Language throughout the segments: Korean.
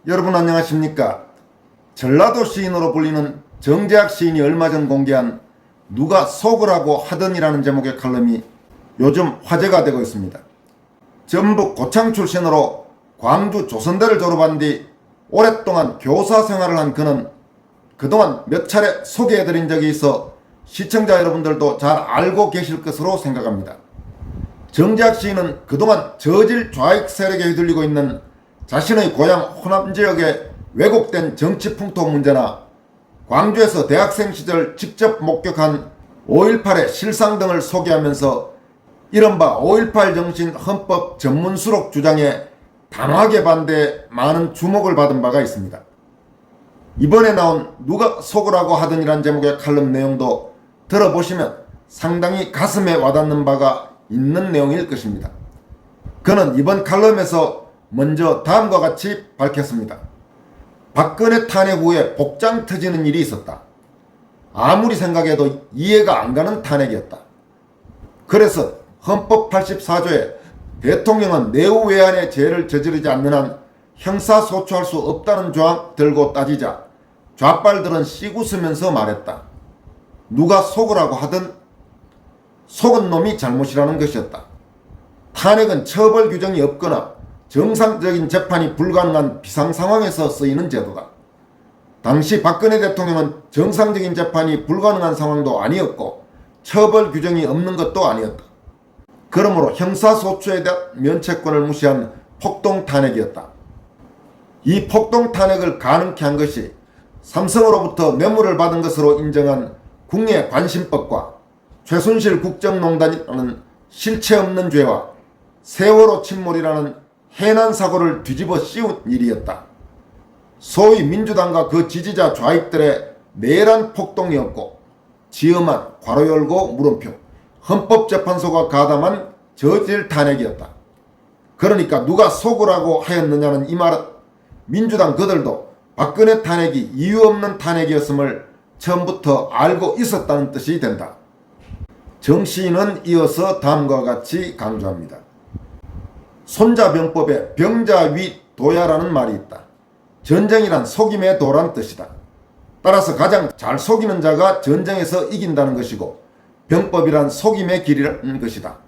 여러분 안녕하십니까? 전라도 시인으로 불리는 정재학 시인이 얼마 전 공개한 누가 속으라고 하더니라는 제목의 칼럼이 요즘 화제가 되고 있습니다. 전북 고창 출신으로 광주 조선대를 졸업한 뒤 오랫동안 교사 생활을 한 그는 그동안 몇 차례 소개해드린 적이 있어 시청자 여러분들도 잘 알고 계실 것으로 생각합니다. 정재학 시인은 그동안 저질 좌익 세력에 휘둘리고 있는 자신의 고향 호남 지역의 왜곡된 정치 풍토 문제나 광주에서 대학생 시절 직접 목격한 5.18의 실상 등을 소개하면서 이른바 5.18 정신 헌법 전문 수록 주장에 단호하게 반대해 많은 주목을 받은 바가 있습니다. 이번에 나온 누가 속으라고 하더니란 제목의 칼럼 내용도 들어보시면 상당히 가슴에 와닿는 바가 있는 내용일 것입니다. 그는 이번 칼럼에서 먼저 다음과 같이 밝혔습니다. 박근혜 탄핵 후에 복장 터지는 일이 있었다. 아무리 생각해도 이해가 안 가는 탄핵이었다. 그래서 헌법 84조에 대통령은 내후외환의 죄를 저지르지 않는 한 형사소추할 수 없다는 조항 들고 따지자 좌빨들은 씩웃으면서 말했다. 누가 속으라고 하든 속은 놈이 잘못이라는 것이었다. 탄핵은 처벌 규정이 없거나 정상적인 재판이 불가능한 비상상황에서 쓰이는 제도다. 당시 박근혜 대통령은 정상적인 재판이 불가능한 상황도 아니었고 처벌 규정이 없는 것도 아니었다. 그러므로 형사소추에 대한 면책권을 무시한 폭동 탄핵이었다. 이 폭동 탄핵을 가능케 한 것이 삼성으로부터 뇌물을 받은 것으로 인정한 국내관심법과 최순실 국정농단이라는 실체 없는 죄와 세월호 침몰이라는 해난 사고를 뒤집어 씌운 일이었다. 소위 민주당과 그 지지자 좌익들의 내란 폭동이었고 지엄한 괄호 열고 물음표 헌법재판소가 가담한 저질 탄핵이었다. 그러니까 누가 속으라고 하였느냐는 이 말은 민주당 그들도 박근혜 탄핵이 이유 없는 탄핵이었음을 처음부터 알고 있었다는 뜻이 된다. 정 시인은 이어서 다음과 같이 강조합니다. 손자병법에 병자위 도야라는 말이 있다. 전쟁이란 속임의 도란 뜻이다. 따라서 가장 잘 속이는 자가 전쟁에서 이긴다는 것이고 병법이란 속임의 길이라는 것이다.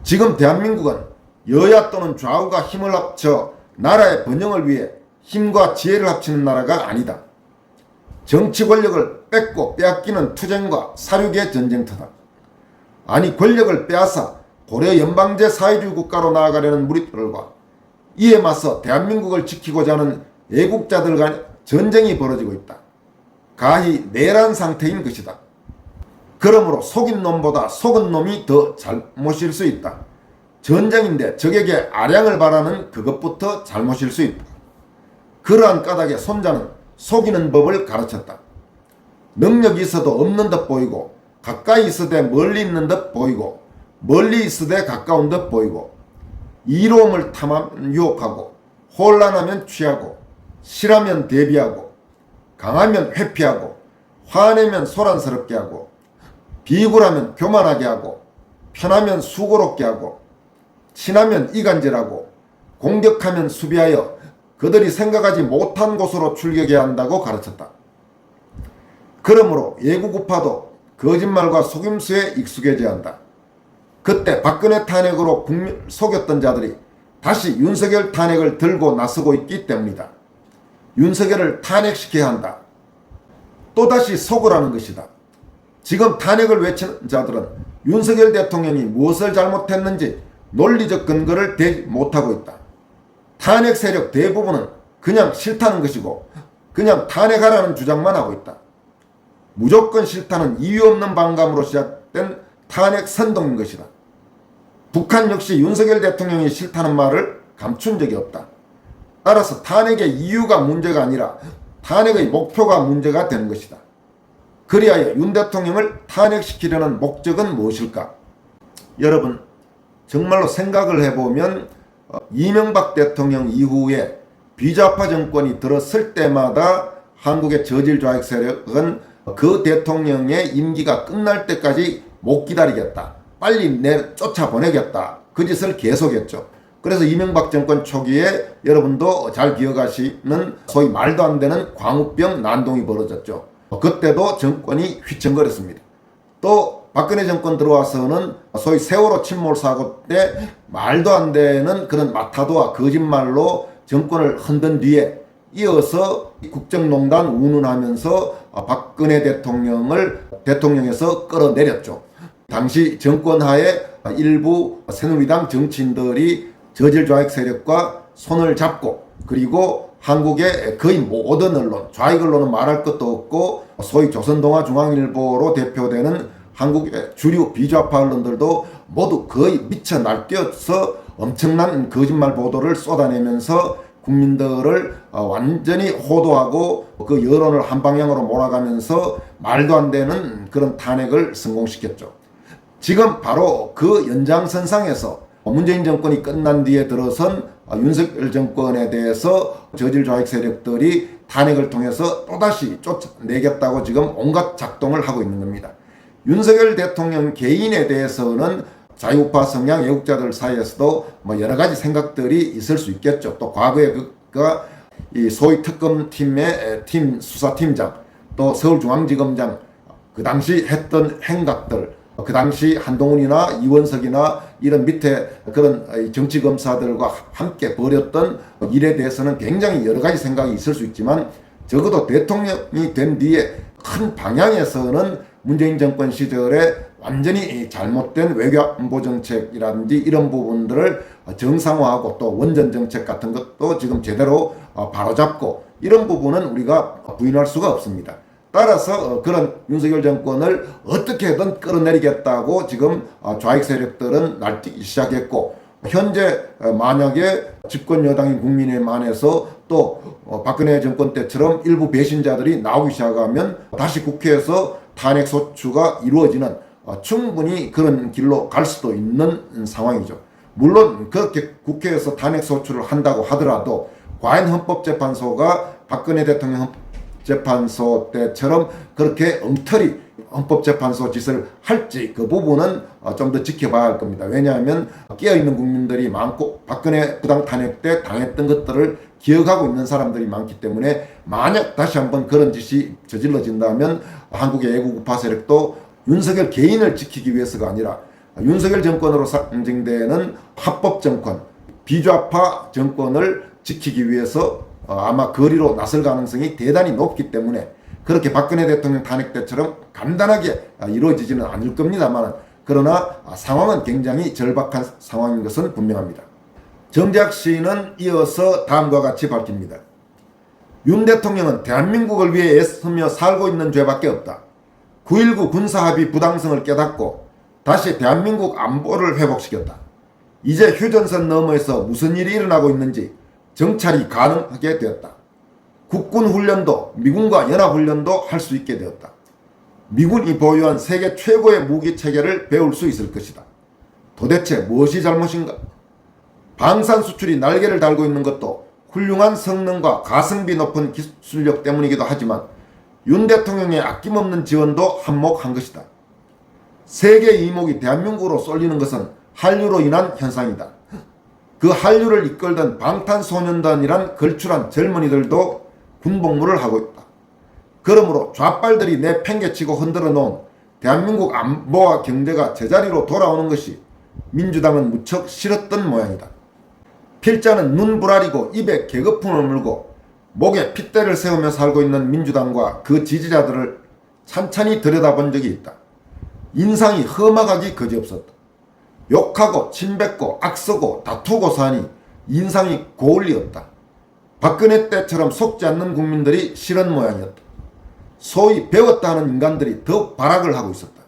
지금 대한민국은 여야 또는 좌우가 힘을 합쳐 나라의 번영을 위해 힘과 지혜를 합치는 나라가 아니다. 정치 권력을 뺏고 빼앗기는 투쟁과 사륙의 전쟁터다. 아니 권력을 빼앗아 고려 연방제 사회주의 국가로 나아가려는 무리들과 이에 맞서 대한민국을 지키고자 하는 애국자들 간의 전쟁이 벌어지고 있다. 가히 내란 상태인 것이다. 그러므로 속인 놈보다 속은 놈이 더 잘못일 수 있다. 전쟁인데 적에게 아량을 바라는 그것부터 잘못일 수 있다. 그러한 까닭에 손자는 속이는 법을 가르쳤다. 능력이 있어도 없는 듯 보이고 가까이 있으되 멀리 있는 듯 보이고 멀리 있으되 가까운 듯 보이고 이로움을 탐하면 유혹하고 혼란하면 취하고 실하면 대비하고 강하면 회피하고 화내면 소란스럽게 하고 비굴하면 교만하게 하고 편하면 수고롭게 하고 친하면 이간질하고 공격하면 수비하여 그들이 생각하지 못한 곳으로 출격해야 한다고 가르쳤다. 그러므로 예구구파도 거짓말과 속임수에 익숙해져야 한다. 그때 박근혜 탄핵으로 국민을 속였던 자들이 다시 윤석열 탄핵을 들고 나서고 있기 때문이다. 윤석열을 탄핵시켜야 한다. 또다시 속으라는 것이다. 지금 탄핵을 외치는 자들은 윤석열 대통령이 무엇을 잘못했는지 논리적 근거를 대지 못하고 있다. 탄핵 세력 대부분은 그냥 싫다는 것이고 그냥 탄핵하라는 주장만 하고 있다. 무조건 싫다는 이유 없는 반감으로 시작된 탄핵 선동인 것이다. 북한 역시 윤석열 대통령이 싫다는 말을 감춘 적이 없다. 따라서 탄핵의 이유가 문제가 아니라 탄핵의 목표가 문제가 되는 것이다. 그리하여 윤 대통령을 탄핵시키려는 목적은 무엇일까? 여러분 정말로 생각을 해보면 이명박 대통령 이후에 비좌파 정권이 들었을 때마다 한국의 저질 좌익 세력은 그 대통령의 임기가 끝날 때까지 못 기다리겠다. 빨리 쫓아보내겠다. 그 짓을 계속했죠. 그래서 이명박 정권 초기에 여러분도 잘 기억하시는 소위 말도 안 되는 광우병 난동이 벌어졌죠. 그때도 정권이 휘청거렸습니다. 또 박근혜 정권 들어와서는 소위 세월호 침몰 사고 때 말도 안 되는 그런 마타도와 거짓말로 정권을 흔든 뒤에 이어서 국정농단 운운하면서 박근혜 대통령을 대통령에서 끌어내렸죠. 당시 정권하에 일부 새누리당 정치인들이 저질 좌익 세력과 손을 잡고 그리고 한국의 거의 모든 언론, 좌익 언론은 말할 것도 없고 소위 조선동아중앙일보로 대표되는 한국의 주류 비좌파 언론들도 모두 거의 미쳐 날뛰어서 엄청난 거짓말 보도를 쏟아내면서 국민들을 완전히 호도하고 그 여론을 한 방향으로 몰아가면서 말도 안 되는 그런 탄핵을 성공시켰죠. 지금 바로 그 연장선상에서 문재인 정권이 끝난 뒤에 들어선 윤석열 정권에 대해서 저질 좌익 세력들이 탄핵을 통해서 또다시 쫓아내겠다고 지금 온갖 작동을 하고 있는 겁니다. 윤석열 대통령 개인에 대해서는 자유우파 성향 애국자들 사이에서도 여러 가지 생각들이 있을 수 있겠죠. 또 과거에 그가 이 소위 특검팀의 수사팀장 또 서울중앙지검장 그 당시 했던 행각들 그 당시 한동훈이나 이원석이나 이런 밑에 그런 정치검사들과 함께 벌였던 일에 대해서는 굉장히 여러 가지 생각이 있을 수 있지만 적어도 대통령이 된 뒤에 큰 방향에서는 문재인 정권 시절에 완전히 잘못된 외교안보 정책이라든지 이런 부분들을 정상화하고 또 원전 정책 같은 것도 지금 제대로 바로잡고 이런 부분은 우리가 부인할 수가 없습니다. 따라서 그런 윤석열 정권을 어떻게든 끌어내리겠다고 지금 좌익 세력들은 날뛰기 시작했고 현재 만약에 집권 여당인 국민의힘 안에서 또 박근혜 정권 때처럼 일부 배신자들이 나오기 시작하면 다시 국회에서 탄핵 소추가 이루어지는 충분히 그런 길로 갈 수도 있는 상황이죠. 물론 그렇게 국회에서 탄핵 소추를 한다고 하더라도 과연 헌법재판소가 박근혜 대통령 헌법재판소 때처럼 그렇게 엉터리 헌법재판소 짓을 할지 그 부분은 좀 더 지켜봐야 할 겁니다. 왜냐하면 깨어있는 국민들이 많고 박근혜 부당 탄핵 때 당했던 것들을 기억하고 있는 사람들이 많기 때문에 만약 다시 한번 그런 짓이 저질러진다면 한국의 애국우파 세력도 윤석열 개인을 지키기 위해서가 아니라 윤석열 정권으로 상징되는 합법정권, 비좌파 정권을 지키기 위해서 아마 거리로 나설 가능성이 대단히 높기 때문에 그렇게 박근혜 대통령 탄핵 때처럼 간단하게 이루어지지는 않을 겁니다만 그러나 상황은 굉장히 절박한 상황인 것은 분명합니다. 정재학 시인은 이어서 다음과 같이 밝힙니다. 윤 대통령은 대한민국을 위해 애쓰며 살고 있는 죄밖에 없다. 9.19 군사합의 부당성을 깨닫고 다시 대한민국 안보를 회복시켰다. 이제 휴전선 너머에서 무슨 일이 일어나고 있는지 정찰이 가능하게 되었다. 국군 훈련도 미군과 연합훈련도 할 수 있게 되었다. 미군이 보유한 세계 최고의 무기체계를 배울 수 있을 것이다. 도대체 무엇이 잘못인가? 방산 수출이 날개를 달고 있는 것도 훌륭한 성능과 가성비 높은 기술력 때문이기도 하지만 윤 대통령의 아낌없는 지원도 한몫한 것이다. 세계 이목이 대한민국으로 쏠리는 것은 한류로 인한 현상이다. 그 한류를 이끌던 방탄소년단이란 걸출한 젊은이들도 군복무를 하고 있다. 그러므로 좌빨들이 내팽개치고 흔들어 놓은 대한민국 안보와 경제가 제자리로 돌아오는 것이 민주당은 무척 싫었던 모양이다. 필자는 눈 부라리고 입에 개거품을 물고 목에 핏대를 세우며 살고 있는 민주당과 그 지지자들을 찬찬히 들여다본 적이 있다. 인상이 험악하기 그지없었다. 욕하고 침뱉고 악쓰고 다투고 사니 인상이 고울리었다. 박근혜 때처럼 속지 않는 국민들이 싫은 모양이었다. 소위 배웠다 하는 인간들이 더 발악을 하고 있었다.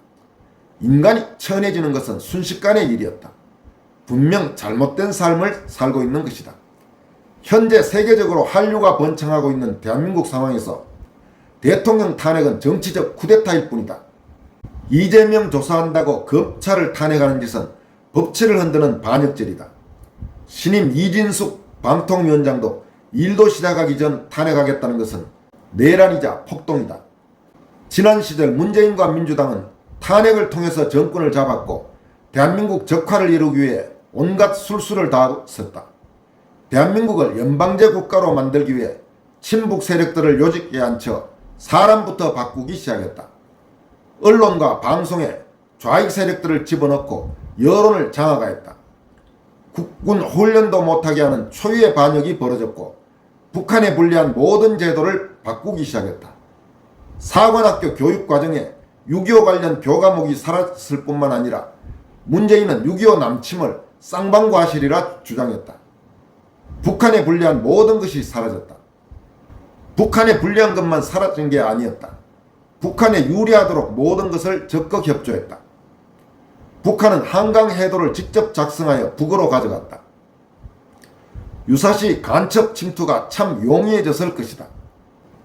인간이 천해지는 것은 순식간의 일이었다. 분명 잘못된 삶을 살고 있는 것이다. 현재 세계적으로 한류가 번창하고 있는 대한민국 상황에서 대통령 탄핵은 정치적 쿠데타일 뿐이다. 이재명 조사한다고 검찰을 탄핵하는 짓은 법치를 흔드는 반역죄이다. 신임 이진숙 방통위원장도 일도 시작하기 전 탄핵하겠다는 것은 내란이자 폭동이다. 지난 시절 문재인과 민주당은 탄핵을 통해서 정권을 잡았고 대한민국 적화를 이루기 위해 온갖 술수를 다 썼다. 대한민국을 연방제 국가로 만들기 위해 친북 세력들을 요직에 앉혀 사람부터 바꾸기 시작했다. 언론과 방송에 좌익 세력들을 집어넣고 여론을 장악하였다. 국군 훈련도 못하게 하는 초유의 반역이 벌어졌고 북한에 불리한 모든 제도를 바꾸기 시작했다. 사관학교 교육과정에 6.25 관련 교과목이 사라졌을 뿐만 아니라 문재인은 6.25 남침을 쌍방과실이라 주장했다. 북한에 불리한 모든 것이 사라졌다. 북한에 불리한 것만 사라진 게 아니었다. 북한에 유리하도록 모든 것을 적극 협조했다. 북한은 한강 해도를 직접 작성하여 북으로 가져갔다. 유사시 간첩 침투가 참 용이해졌을 것이다.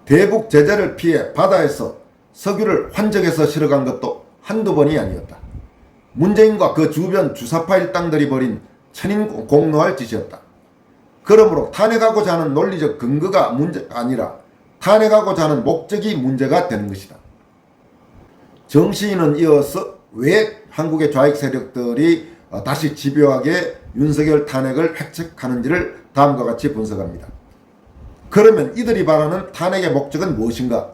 대북 제재를 피해 바다에서 석유를 환적해서 실어간 것도 한두 번이 아니었다. 문재인과 그 주변 주사파 일당들이 벌인 천인공노할 짓이었다. 그러므로 탄핵하고자 하는 논리적 근거가 문제가 아니라 탄핵하고자 하는 목적이 문제가 되는 것이다. 정시인은 이어서 왜 한국의 좌익 세력들이 다시 집요하게 윤석열 탄핵을 획책하는지를 다음과 같이 분석합니다. 그러면 이들이 바라는 탄핵의 목적은 무엇인가?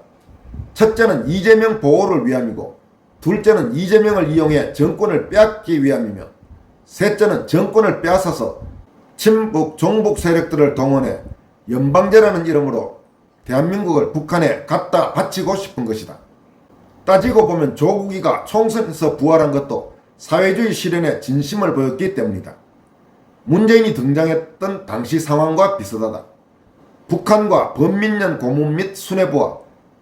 첫째는 이재명 보호를 위함이고, 둘째는 이재명을 이용해 정권을 빼앗기 위함이며, 셋째는 정권을 빼앗아서 친북 종북 세력들을 동원해 연방제라는 이름으로 대한민국을 북한에 갖다 바치고 싶은 것이다. 따지고 보면 조국이가 총선에서 부활한 것도 사회주의 실현에 진심을 보였기 때문이다. 문재인이 등장했던 당시 상황과 비슷하다. 북한과 범민련 고문 및 수뇌부와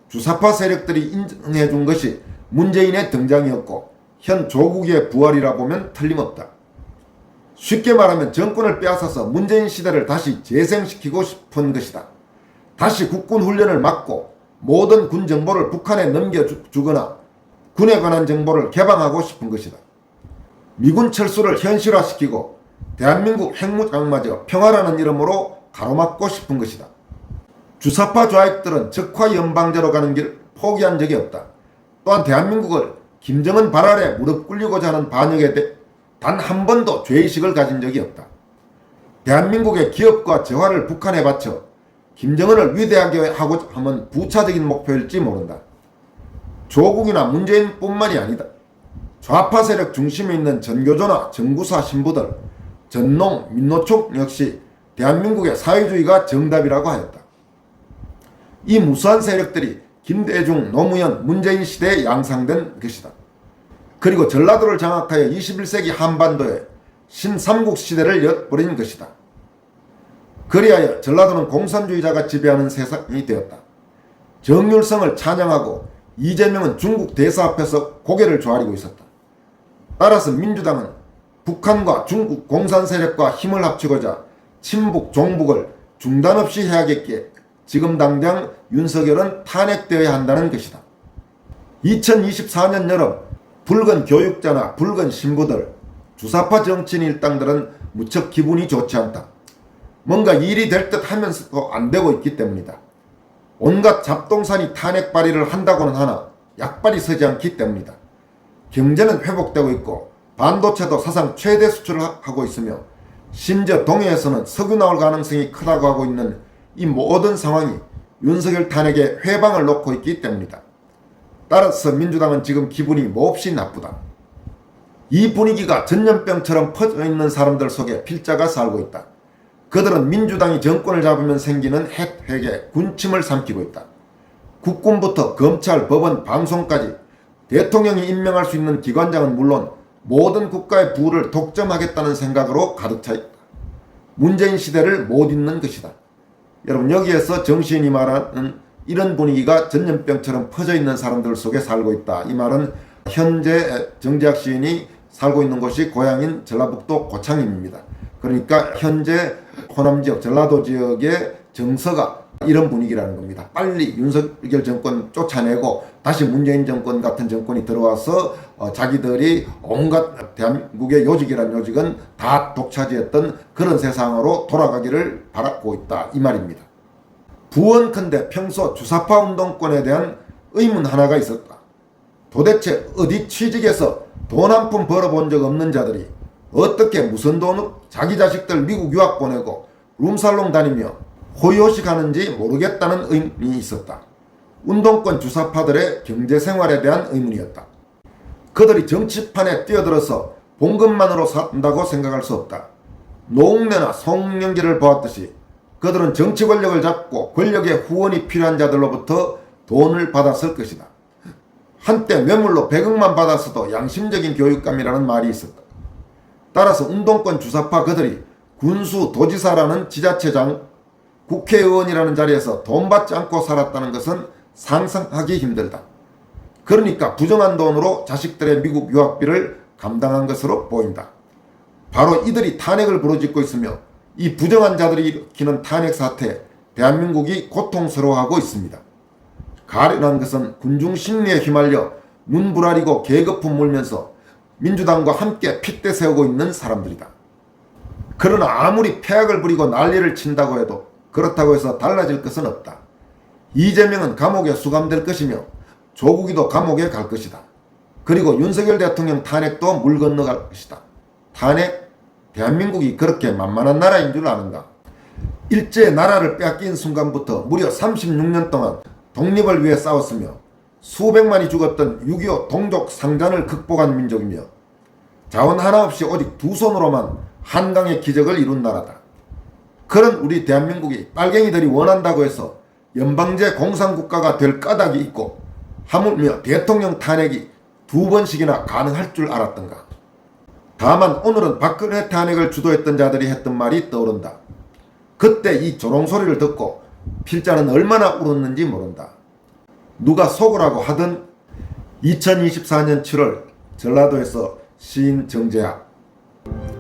주사파 세력들이 인정해준 것이 문재인의 등장이었고 현 조국의 부활이라 보면 틀림없다. 쉽게 말하면 정권을 빼앗아서 문재인 시대를 다시 재생시키고 싶은 것이다. 다시 국군 훈련을 막고 모든 군 정보를 북한에 넘겨주거나 군에 관한 정보를 개방하고 싶은 것이다. 미군 철수를 현실화시키고 대한민국 핵무장마저 평화라는 이름으로 가로막고 싶은 것이다. 주사파 좌익들은 적화 연방제로 가는 길 포기한 적이 없다. 또한 대한민국을 김정은 발 아래 무릎 꿇리고자 하는 반역에 대해 단 한 번도 죄의식을 가진 적이 없다. 대한민국의 기업과 재화를 북한에 바쳐 김정은을 위대하게 하고자 하면 부차적인 목표일지 모른다. 조국이나 문재인뿐만이 아니다. 좌파 세력 중심에 있는 전교조나 정구사 신부들, 전농, 민노총 역시 대한민국의 사회주의가 정답이라고 하였다. 이 무수한 세력들이 김대중, 노무현, 문재인 시대에 양상된 것이다. 그리고 전라도를 장악하여 21세기 한반도에 신삼국 시대를 엿버린 것이다. 그리하여 전라도는 공산주의자가 지배하는 세상이 되었다. 정율성을 찬양하고 이재명은 중국 대사 앞에서 고개를 조아리고 있었다. 따라서 민주당은 북한과 중국 공산 세력과 힘을 합치고자 친북, 종북을 중단 없이 해야겠기에 지금 당장 윤석열은 탄핵되어야 한다는 것이다. 2024년 여름 붉은 교육자나 붉은 신부들, 주사파 정치인 일당들은 무척 기분이 좋지 않다. 뭔가 일이 될 듯 하면서도 안 되고 있기 때문이다. 온갖 잡동사니 탄핵 발의를 한다고는 하나 약발이 서지 않기 때문이다. 경제는 회복되고 있고 반도체도 사상 최대 수출을 하고 있으며 심지어 동해에서는 석유 나올 가능성이 크다고 하고 있는 이 모든 상황이 윤석열 탄핵에 회방을 놓고 있기 때문이다. 따라서 민주당은 지금 기분이 몹시 나쁘다. 이 분위기가 전염병처럼 퍼져 있는 사람들 속에 필자가 살고 있다. 그들은 민주당이 정권을 잡으면 생기는 혜택에 군침을 삼키고 있다. 국군부터 검찰, 법원, 방송까지 대통령이 임명할 수 있는 기관장은 물론 모든 국가의 부를 독점하겠다는 생각으로 가득 차 있다. 문재인 시대를 못 잇는 것이다. 여러분, 여기에서 정시인이 말하는 이런 분위기가 전염병처럼 퍼져 있는 사람들 속에 살고 있다. 이 말은 현재 정재학 시인이 살고 있는 곳이 고향인 전라북도 고창입니다. 그러니까 현재 호남 지역, 전라도 지역의 정서가 이런 분위기라는 겁니다. 빨리 윤석열 정권 쫓아내고 다시 문재인 정권 같은 정권이 들어와서 자기들이 온갖 대한민국의 요직이란 요직은 다 독차지했던 그런 세상으로 돌아가기를 바라고 있다. 이 말입니다. 부언컨대 평소 주사파 운동권에 대한 의문 하나가 있었다. 도대체 어디 취직해서 돈 한 푼 벌어본 적 없는 자들이 어떻게 무슨 돈으로 자기 자식들 미국 유학 보내고 룸살롱 다니며 호요식하는지 모르겠다는 의문이 있었다. 운동권 주사파들의 경제생활에 대한 의문이었다. 그들이 정치판에 뛰어들어서 봉급만으로 산다고 생각할 수 없다. 노웅래나 송영길을 보았듯이 그들은 정치 권력을 잡고 권력의 후원이 필요한 자들로부터 돈을 받았을 것이다. 한때 뇌물로 100억만 받았어도 양심적인 교육감이라는 말이 있었다. 따라서 운동권 주사파 그들이 군수, 도지사라는 지자체장, 국회의원이라는 자리에서 돈 받지 않고 살았다는 것은 상상하기 힘들다. 그러니까 부정한 돈으로 자식들의 미국 유학비를 감당한 것으로 보인다. 바로 이들이 탄핵을 부르짖고 있으며 이 부정한 자들이 일으키는 탄핵 사태에 대한민국이 고통스러워하고 있습니다. 가련한 것은 군중 심리에 휘말려 눈부라리고 계급품 물면서 민주당과 함께 핏대 세우고 있는 사람들이다. 그러나 아무리 폐악을 부리고 난리를 친다고 해도 그렇다고 해서 달라질 것은 없다. 이재명은 감옥에 수감될 것이며 조국이도 감옥에 갈 것이다. 그리고 윤석열 대통령 탄핵도 물 건너갈 것이다. 탄핵? 대한민국이 그렇게 만만한 나라인 줄 아는가? 일제 나라를 빼앗긴 순간부터 무려 36년 동안 독립을 위해 싸웠으며 수백만이 죽었던 6.25 동족 상잔을 극복한 민족이며 자원 하나 없이 오직 두 손으로만 한강의 기적을 이룬 나라다. 그런 우리 대한민국이 빨갱이들이 원한다고 해서 연방제 공산국가가 될 까닭이 있고 하물며 대통령 탄핵이 2번씩이나 가능할 줄 알았던가. 다만 오늘은 박근혜 탄핵을 주도했던 자들이 했던 말이 떠오른다. 그때 이 조롱소리를 듣고 필자는 얼마나 울었는지 모른다. 누가 속으라고 하든 2024년 7월 전라도에서 시인 정재학.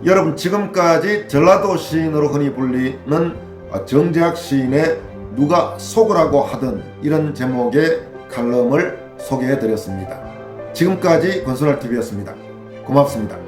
여러분, 지금까지 전라도 시인으로 흔히 불리는 정재학 시인의 누가 속으라고 하든 이런 제목의 칼럼을 소개해 드렸습니다. 지금까지 권순할TV였습니다. 고맙습니다.